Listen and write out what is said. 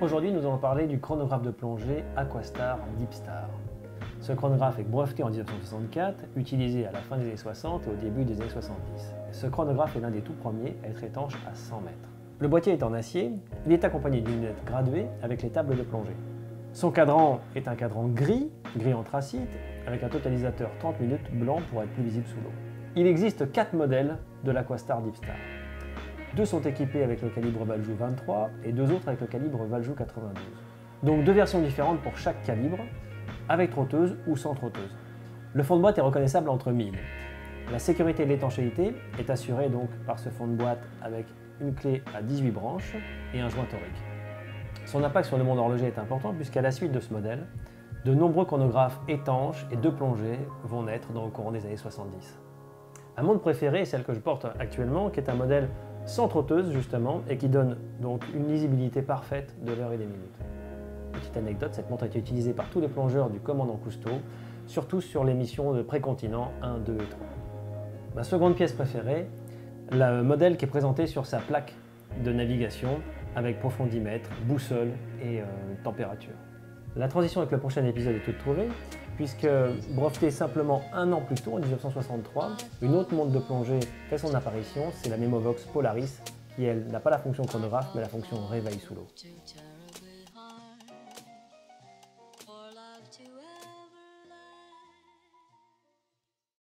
Aujourd'hui, nous allons parler du chronographe de plongée Aquastar Deepstar. Ce chronographe est breveté en 1964, utilisé à la fin des années 60 et au début des années 70. Ce chronographe est l'un des tout premiers à être étanche à 100 mètres. Le boîtier est en acier, il est accompagné d'une lunette graduée avec les tables de plongée. Son cadran est un cadran gris anthracite, avec un totalisateur 30 minutes blanc pour être plus visible sous l'eau. Il existe 4 modèles de l'Aquastar Deepstar. 2 sont équipés avec le calibre Valjoux 23 et 2 autres avec le calibre Valjoux 92. Donc 2 versions différentes pour chaque calibre, avec trotteuse ou sans trotteuse. Le fond de boîte est reconnaissable entre mille. La sécurité de l'étanchéité est assurée donc par ce fond de boîte avec une clé à 18 branches et un joint torique. Son impact sur le monde horloger est important puisqu'à la suite de ce modèle, de nombreux chronographes étanches et de plongée vont naître dans le courant des années 70. Ma montre préférée est celle que je porte actuellement, qui est un modèle sans trotteuse justement et qui donne donc une lisibilité parfaite de l'heure et des minutes. Petite anecdote, cette montre a été utilisée par tous les plongeurs du commandant Cousteau, surtout sur les missions de précontinent 1, 2 et 3. Ma seconde pièce préférée, le modèle qui est présenté sur sa plaque de navigation avec profondimètre, boussole et température. La transition avec le prochain épisode est toute trouvée, puisque brevetée simplement un an plus tôt, en 1963, une autre montre de plongée fait son apparition, c'est la Memovox Polaris, qui elle n'a pas la fonction chronographe, mais la fonction réveil sous l'eau.